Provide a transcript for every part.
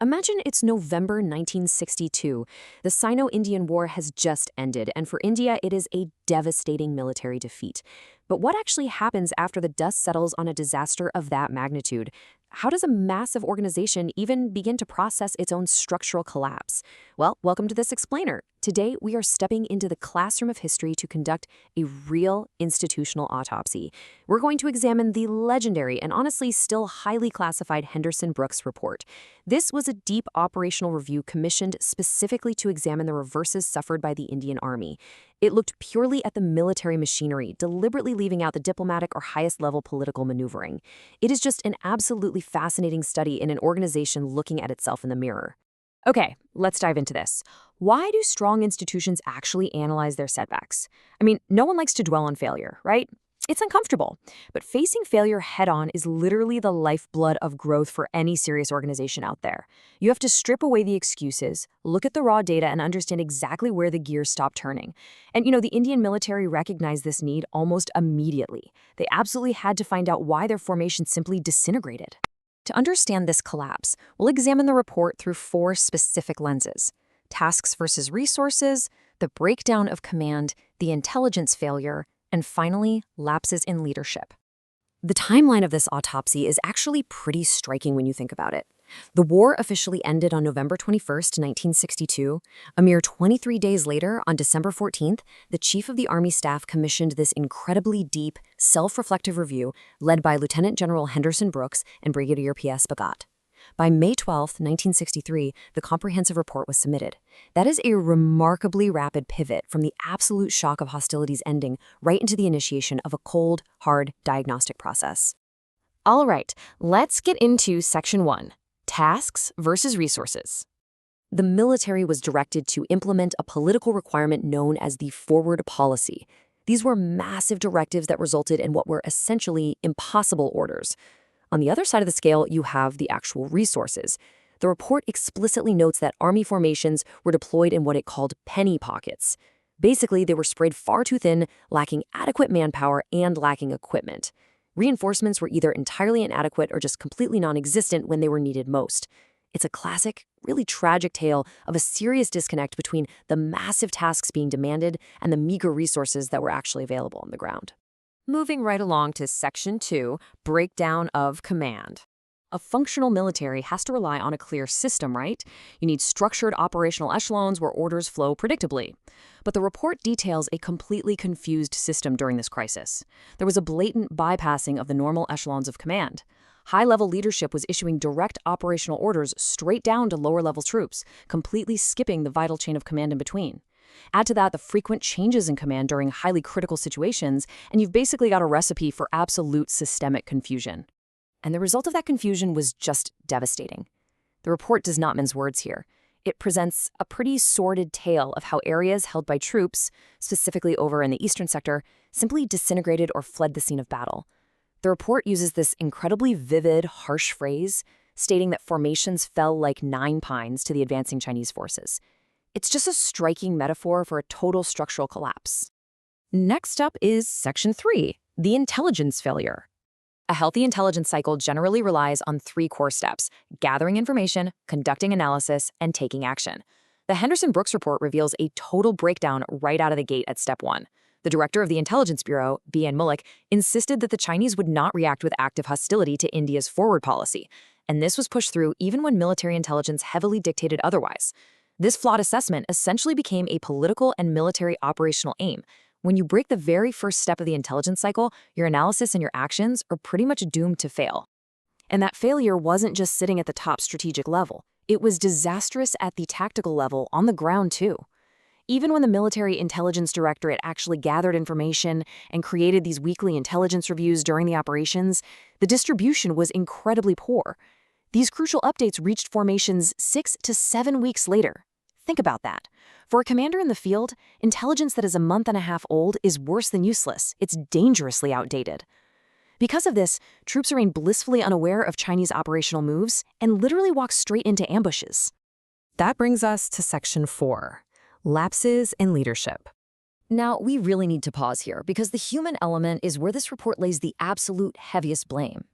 Imagine it's November 1962. The Sino-Indian War has just ended, and for India, it is a devastating military defeat. But what actually happens after the dust settles on a disaster of that magnitude? How does a massive organization even begin to process its own structural collapse? Well, welcome to this explainer. Today, we are stepping into the classroom of history to conduct a real institutional autopsy. We're going to examine the legendary and honestly still highly classified Henderson Brooks report. This was a deep operational review commissioned specifically to examine the reverses suffered by the Indian Army. It looked purely at the military machinery, deliberately leaving out the diplomatic or highest-level political maneuvering. It is just an absolutely fascinating study in an organization looking at itself in the mirror. Okay, let's dive into this. Why do strong institutions actually analyze their setbacks? I mean, no one likes to dwell on failure, right? It's uncomfortable, but facing failure head-on is literally the lifeblood of growth for any serious organization out there. You have to strip away the excuses, look at the raw data, and understand exactly where the gears stop turning. And the Indian military recognized this need almost immediately. They absolutely had to find out why their formation simply disintegrated. To understand this collapse, we'll examine the report through 4 specific lenses: tasks versus resources, the breakdown of command, the intelligence failure, and finally, lapses in leadership. The timeline of this autopsy is actually pretty striking when you think about it. The war officially ended on November 21st, 1962. A mere 23 days later, on December 14th, the Chief of the Army Staff commissioned this incredibly deep, self-reflective review led by Lieutenant General Henderson Brooks and Brigadier Bhagat. By May 12, 1963, the comprehensive report was submitted. That is a remarkably rapid pivot from the absolute shock of hostilities ending right into the initiation of a cold, hard diagnostic process. All right, let's get into Section 1, tasks versus resources. The military was directed to implement a political requirement known as the forward policy. These were massive directives that resulted in what were essentially impossible orders. On the other side of the scale, you have the actual resources. The report explicitly notes that Army formations were deployed in what it called penny pockets. Basically, they were spread far too thin, lacking adequate manpower and lacking equipment. Reinforcements were either entirely inadequate or just completely non-existent when they were needed most. It's a classic, really tragic tale of a serious disconnect between the massive tasks being demanded and the meager resources that were actually available on the ground. Moving right along to Section 2, breakdown of command. A functional military has to rely on a clear system, right? You need structured operational echelons where orders flow predictably. But the report details a completely confused system during this crisis. There was a blatant bypassing of the normal echelons of command. High-level leadership was issuing direct operational orders straight down to lower-level troops, completely skipping the vital chain of command in between. Add to that the frequent changes in command during highly critical situations, and you've basically got a recipe for absolute systemic confusion. And the result of that confusion was just devastating. The report does not mince words here. It presents a pretty sordid tale of how areas held by troops, specifically over in the eastern sector, simply disintegrated or fled the scene of battle. The report uses this incredibly vivid, harsh phrase, stating that formations fell like 9 pines to the advancing Chinese forces. It's just a striking metaphor for a total structural collapse. Next up is Section 3, the intelligence failure. A healthy intelligence cycle generally relies on 3 core steps: gathering information, conducting analysis, and taking action. The Henderson Brooks report reveals a total breakdown right out of the gate at Step 1. The director of the Intelligence Bureau, B.N. Mullick, insisted that the Chinese would not react with active hostility to India's forward policy, and this was pushed through even when military intelligence heavily dictated otherwise. This flawed assessment essentially became a political and military operational aim. When you break the very first step of the intelligence cycle, your analysis and your actions are pretty much doomed to fail. And that failure wasn't just sitting at the top strategic level. It was disastrous at the tactical level on the ground too. Even when the Military Intelligence Directorate actually gathered information and created these weekly intelligence reviews during the operations, the distribution was incredibly poor. These crucial updates reached formations 6 to 7 weeks later. Think about that. For a commander in the field, intelligence that is a month and a half old is worse than useless. It's dangerously outdated. Because of this, troops remain blissfully unaware of Chinese operational moves and literally walk straight into ambushes. That brings us to Section 4, lapses in leadership. Now, we really need to pause here because the human element is where this report lays the absolute heaviest blame.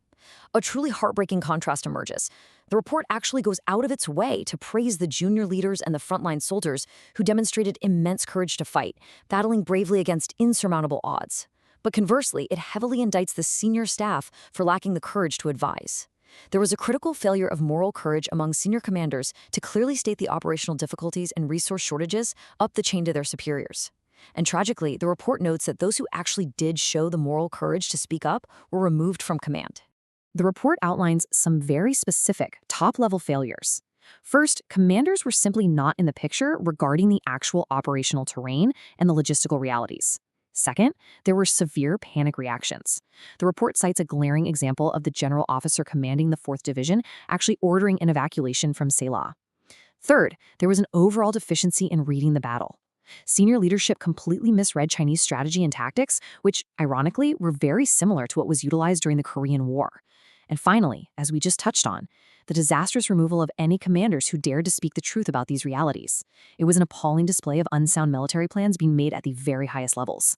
A truly heartbreaking contrast emerges. The report actually goes out of its way to praise the junior leaders and the frontline soldiers who demonstrated immense courage to fight, battling bravely against insurmountable odds. But conversely, it heavily indicts the senior staff for lacking the courage to advise. There was a critical failure of moral courage among senior commanders to clearly state the operational difficulties and resource shortages up the chain to their superiors. And tragically, the report notes that those who actually did show the moral courage to speak up were removed from command. The report outlines some very specific, top-level failures. First, commanders were simply not in the picture regarding the actual operational terrain and the logistical realities. Second, there were severe panic reactions. The report cites a glaring example of the general officer commanding the 4th Division actually ordering an evacuation from Salient. Third, there was an overall deficiency in reading the battle. Senior leadership completely misread Chinese strategy and tactics, which, ironically, were very similar to what was utilized during the Korean War. And finally, as we just touched on, the disastrous removal of any commanders who dared to speak the truth about these realities. It was an appalling display of unsound military plans being made at the very highest levels.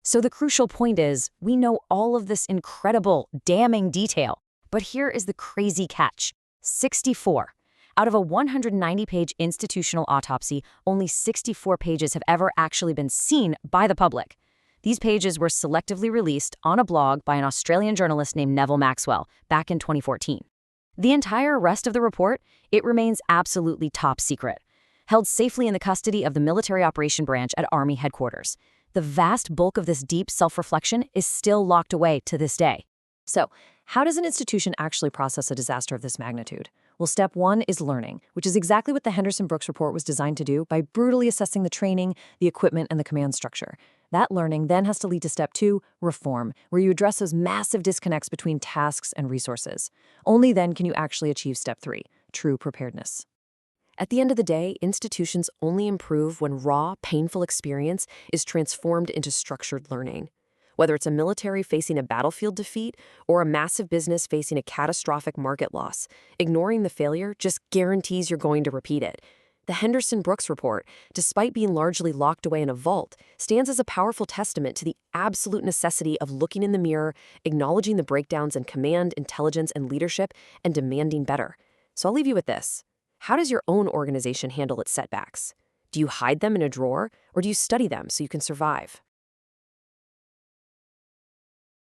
So the crucial point is, we know all of this incredible, damning detail. But here is the crazy catch. 64. Out of a 190-page institutional autopsy, only 64 pages have ever actually been seen by the public. These pages were selectively released on a blog by an Australian journalist named Neville Maxwell back in 2014. The entire rest of the report, it remains absolutely top secret, held safely in the custody of the Military Operation Branch at Army headquarters. The vast bulk of this deep self-reflection is still locked away to this day. So, how does an institution actually process a disaster of this magnitude? Well, step 1 is learning, which is exactly what the Henderson Brooks report was designed to do by brutally assessing the training, the equipment, and the command structure. That learning then has to lead to step 2, reform, where you address those massive disconnects between tasks and resources. Only then can you actually achieve step 3, true preparedness. At the end of the day, institutions only improve when raw, painful experience is transformed into structured learning. Whether it's a military facing a battlefield defeat or a massive business facing a catastrophic market loss, ignoring the failure just guarantees you're going to repeat it. The Henderson Brooks report, despite being largely locked away in a vault, stands as a powerful testament to the absolute necessity of looking in the mirror, acknowledging the breakdowns in command, intelligence, and leadership, and demanding better. So I'll leave you with this. How does your own organization handle its setbacks? Do you hide them in a drawer, or do you study them so you can survive?